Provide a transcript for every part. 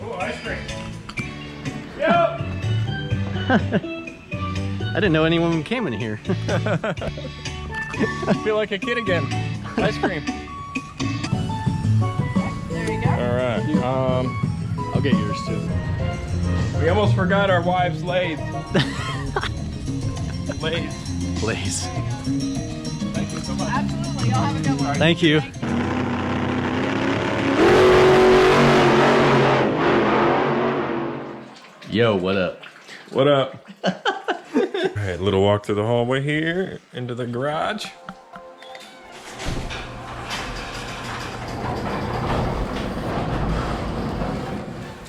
Oh, ice cream. Yep. I didn't know anyone came in here. I feel like a kid again. Ice cream. There you go. All right. I'll get yours too. We almost forgot our wives' lathe. Lathe. Please. Thank you so much. Absolutely. Y'all have a good one. Thank you. Yo, what up? What up? All right, little walk through the hallway here into the garage.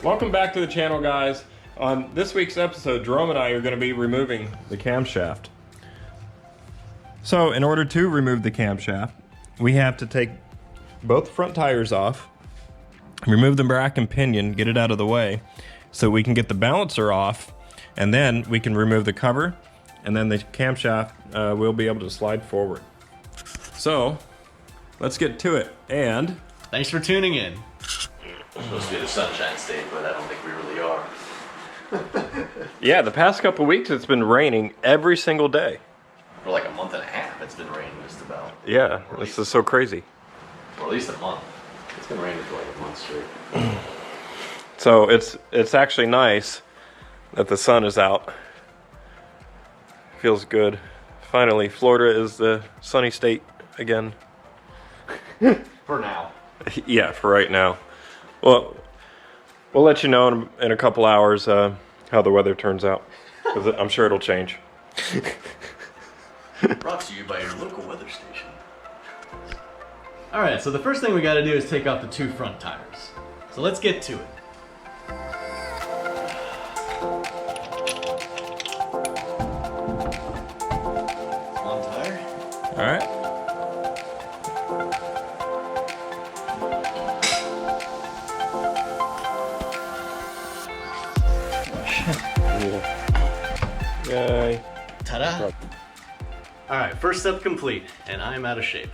Welcome back to the channel, guys. On this week's episode, Jerome and I are going to be removing the camshaft. So, in order to remove the camshaft, we have to take both front tires off, remove the rack and pinion, get it out of the way, so we can get the balancer off, and then we can remove the cover, and then the camshaft will be able to slide forward. So, let's get to it, and... Thanks for tuning in. We're supposed to be the Sunshine State, but I don't think we really are. Yeah, the past couple weeks it's been raining every single day. For like a month and a half, it's been raining just about. Yeah, this is so crazy. Or at least a month. It's been raining for like a month straight. So it's actually nice that the sun is out. Feels good. Finally, Florida is the sunny state again. For now. Yeah, for right now. Well, we'll let you know in a couple hours how the weather turns out. 'Cause I'm sure it'll change. Brought to you by your local weather station. All right, so the first thing we got to do is take off the two front tires. So let's get to it. One tire. All right. Yay. Ta-da. All right, first step complete, and I'm out of shape.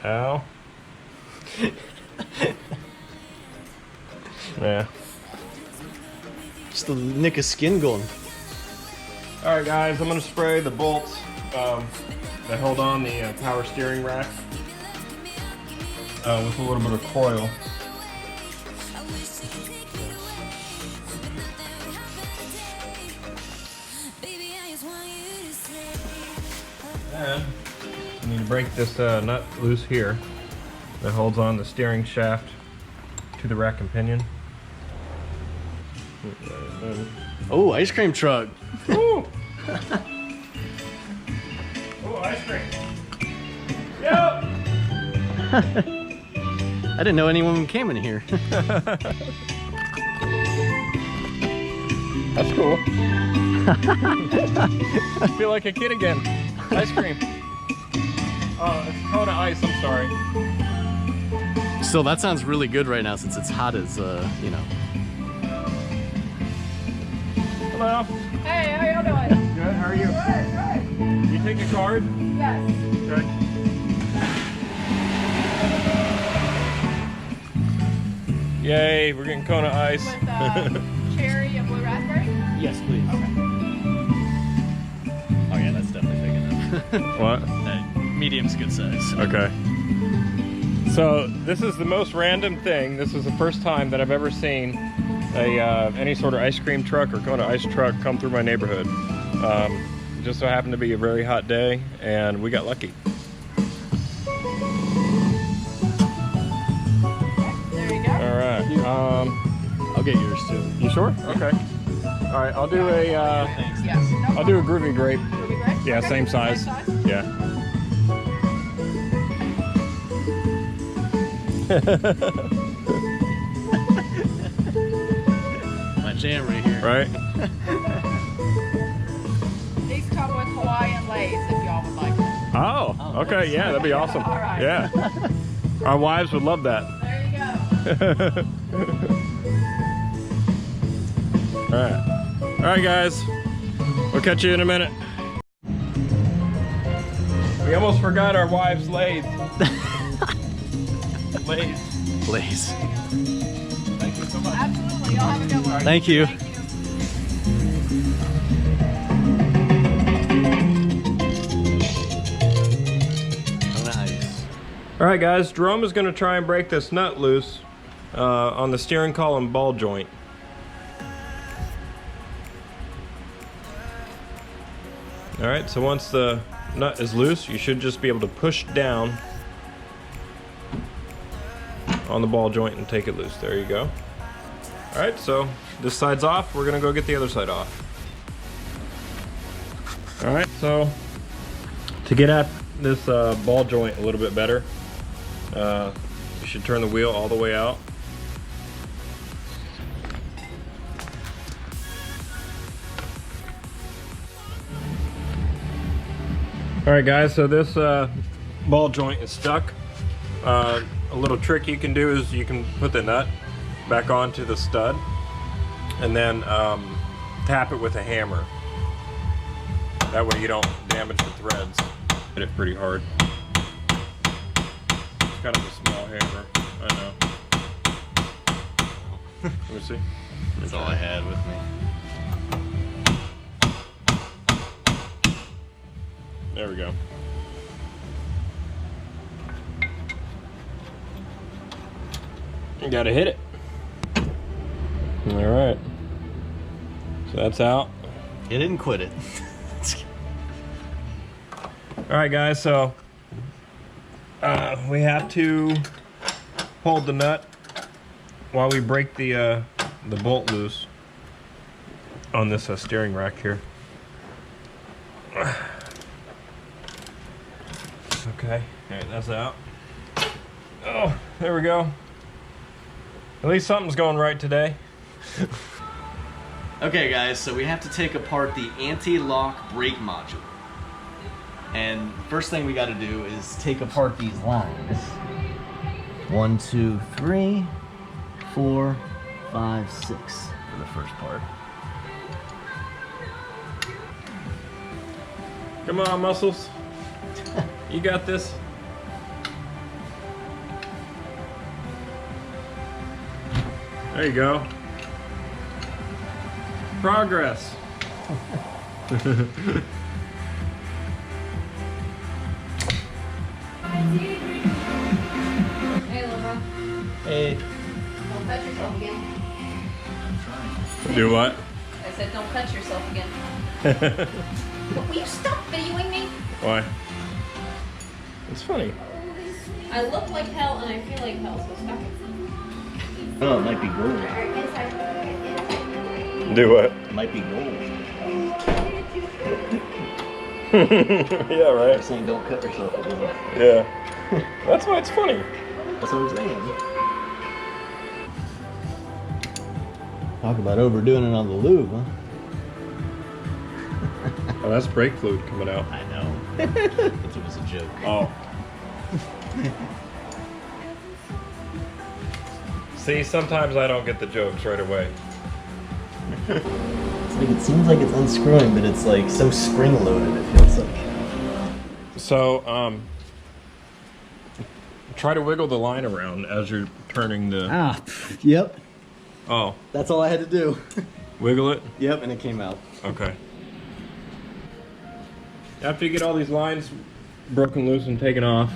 Ow. Yeah. Just a nick of skin going. All right, guys, I'm gonna spray the bolts that hold on the power steering rack with a little bit of coil. And you need to break this nut loose here that holds on the steering shaft to the rack and pinion. Oh, ice cream truck. Ooh. Oh, ice cream. Yep. I didn't know anyone came in here. That's cool. I feel like a kid again. Ice cream. Oh, it's Kona ice, I'm sorry. Still, that sounds really good right now since it's hot as, you know. Hello. Hey, how y'all doing? Good, how are you? Good, good. You take a card? Yes. Okay. Yay, we're getting Kona ice. With cherry and blue raspberry? Yes, please. Okay. Oh yeah, that's definitely big enough. What? Medium's a good size. Okay. So this is the most random thing. This is the first time that I've ever seen any sort of ice cream truck or Kona ice truck come through my neighborhood. It just so happened to be a very hot day, and we got lucky. There you go. All right. I'll get yours too. You sure? Okay. All right. I'll do a Thanks. Yes. No I'll do a groovy grape. Will be great? Yeah, Okay. same size. Yeah. My jam right here. Right. These come with Hawaiian lace if y'all would like them. Oh. Okay. Yeah, that'd be awesome. All right. Yeah. Our wives would love that. There you go. All right. All right, guys. We'll catch you in a minute. We almost forgot our wives' lathe. Lathe. Please. Thank you so much. Absolutely. Y'all have a good one. Thank you. Thank you. Nice. All right, guys. Jerome is going to try and break this nut loose on the steering column ball joint. All right. So once the nut is loose, you should just be able to push down on the ball joint and take it loose. There you go. All right, so this side's off. We're gonna go get the other side off. All right, so to get at this ball joint a little bit better, you should turn the wheel all the way out. All right, guys, so this ball joint is stuck. A little trick you can do is you can put the nut back onto the stud and then tap it with a hammer. That way you don't damage the threads. Hit it pretty hard. It's kind of a small hammer, I know. Let me see. That's all I had with me. There we go. You gotta hit it. All right. So that's out. You didn't quit it. All right, guys. So we have to hold the nut while we break the bolt loose on this steering rack here. Okay. All right, that's out. Oh, there we go. At least something's going right today. Okay guys, so we have to take apart the anti-lock brake module. And first thing we got to do is take apart these lines. 1, 2, 3, 4, 5, 6 for the first part. Come on, muscles. You got this. There you go. Progress. Hey, Laura. Hey. Don't cut yourself again. Do what? I said don't cut yourself again. Will you stop videoing me? Why? It's funny. I look like hell and I feel like hell, so stop it. Oh, it might be gold. Do what? It might be gold. Yeah, right. I'm saying don't cut yourself again. Yeah. That's why it's funny. That's what I'm saying. Talk about overdoing it on the lube, huh? Oh, that's brake fluid coming out. I know. It was a joke. Oh. See, sometimes I don't get the jokes right away. It's like, it seems like it's unscrewing, but it's like so spring-loaded, it feels like. So, try to wiggle the line around as you're turning the... Ah, yep. Oh, That's all I had to do. wiggle it? Yep, and it came out. Okay. After you get all these lines broken loose and taken off,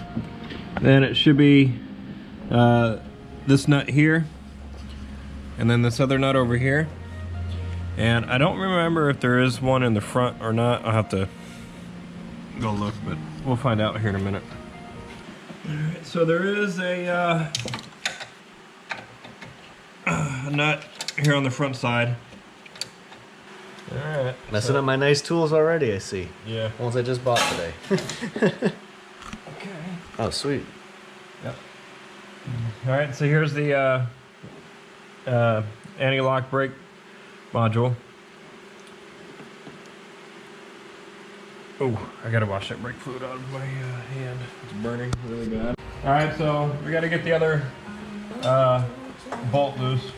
then it should be this nut here, and then this other nut over here. And I don't remember if there is one in the front or not. I'll have to go look, but we'll find out here in a minute. Alright, so there is a nut here on the front side. Alright. Messing up my nice tools already, I see. Yeah. Ones I just bought today. Okay. Oh, sweet. Yep. Alright, so here's the anti-lock brake module. Oh, I gotta wash that brake fluid out of my hand. It's burning really bad. Alright, so we gotta get the other bolt loose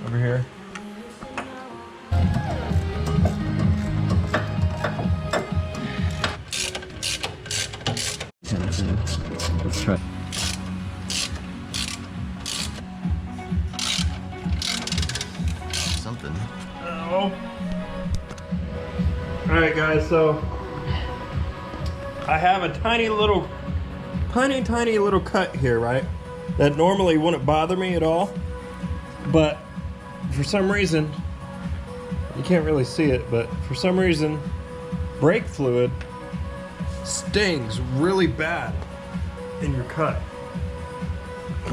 over here. try. Something. Oh. Alright guys, so I have a tiny little cut here, right? That normally wouldn't bother me at all. But for some reason, you can't really see it, but for some reason, brake fluid stings really bad in your cut.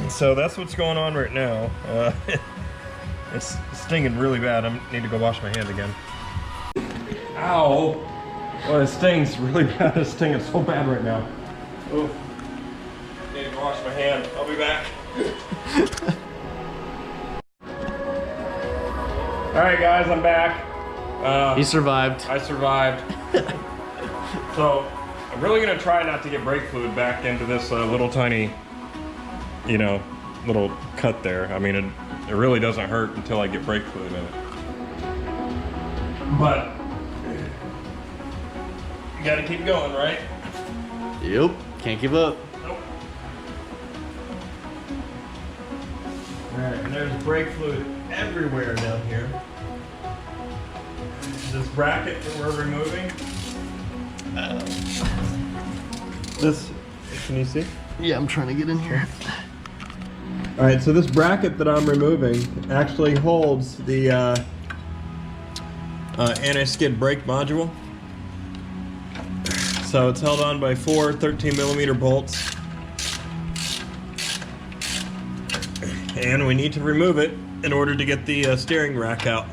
So that's what's going on right now. It's stinging really bad. I need to go wash my hand again. Ow! Well, it stings really bad. It's stinging so bad right now. Oh, need to go wash my hand. I'll be back. All right, guys, I'm back. He survived. I survived. So I'm really gonna try not to get brake fluid back into this little tiny, you know, little cut there. I mean, it really doesn't hurt until I get brake fluid in it. But you gotta keep going, right? Yep. Can't give up. Nope. All right, and there's brake fluid everywhere down here. This bracket that we're removing. This, can you see? Yeah, I'm trying to get in here. All right, so this bracket that I'm removing actually holds the anti-skid brake module. So it's held on by 4 13mm bolts. And we need to remove it in order to get the steering rack out.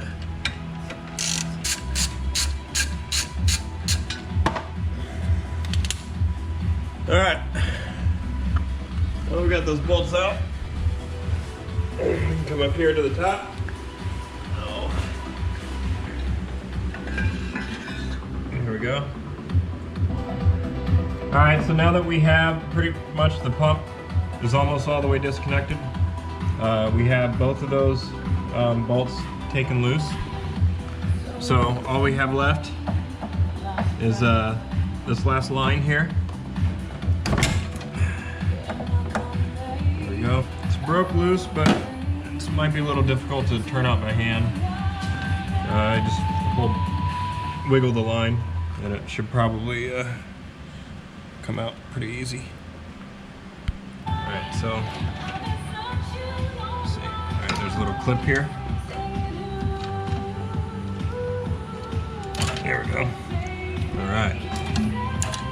All right, well, we got those bolts out. Come up here to the top. Oh. Here we go. All right, so now that we have pretty much the pump is almost all the way disconnected, we have both of those bolts taken loose. So all we have left is this last line here. There we go. It's broke loose, but it might be a little difficult to turn out by hand. I just wiggle the line, and it should probably come out pretty easy. All right, so let's see. All right, there's a little clip here. There we go. All right.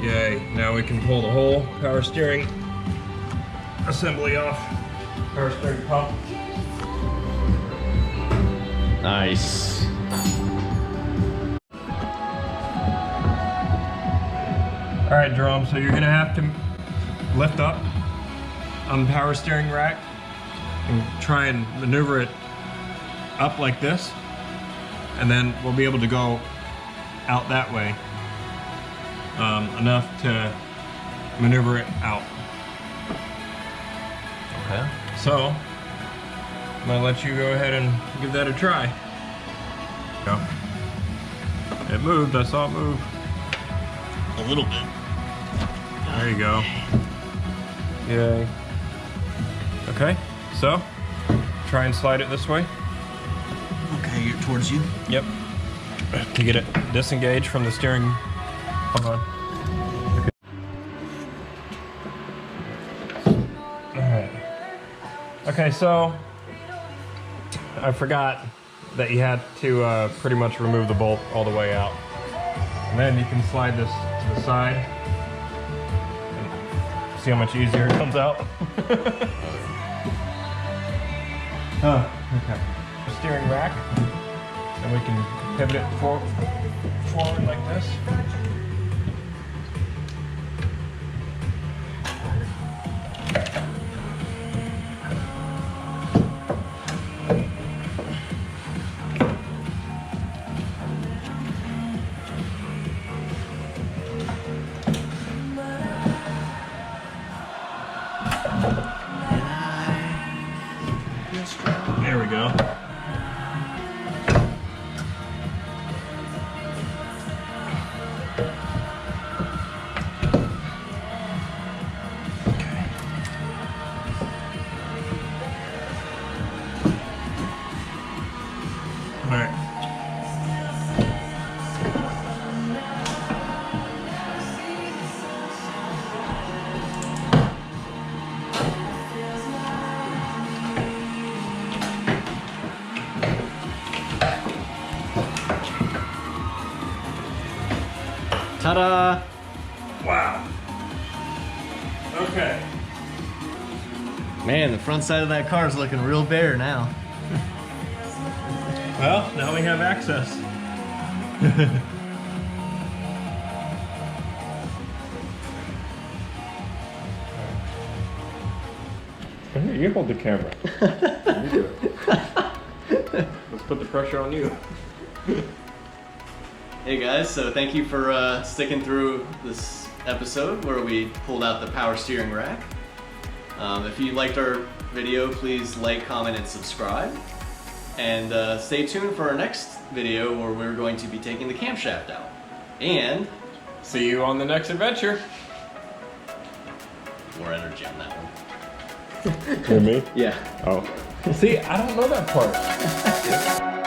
Yay! Now we can pull the whole power steering assembly off. Power steering pump. Nice. All right, Jerome, so you're gonna have to lift up on the power steering rack and try and maneuver it up like this, and then we'll be able to go out that way enough to maneuver it out. Okay. So I'm gonna let you go ahead and give that a try. Go. It moved, I saw it move. A little bit. There you go. Yay. Okay, so try and slide it this way. Okay, you're towards you. Yep. To get it disengaged from the steering. Hold on. Okay. Alright. Okay, so I forgot that you had to pretty much remove the bolt all the way out. And then you can slide this to the side. And see how much easier it comes out? Oh, okay. Steering rack. And we can pivot it forward like this. There we go. Ta-da! Wow. Okay. Man, the front side of that car is looking real bare now. Well, now we have access. Here, you hold the camera. You do it. Let's put the pressure on you. Hey guys, so thank you for sticking through this episode where we pulled out the power steering rack. If you liked our video, please like, comment, and subscribe. And stay tuned for our next video where we're going to be taking the camshaft out. And See you on the next adventure. more energy on that one. Hear me? Yeah. Oh. See, I don't know that part.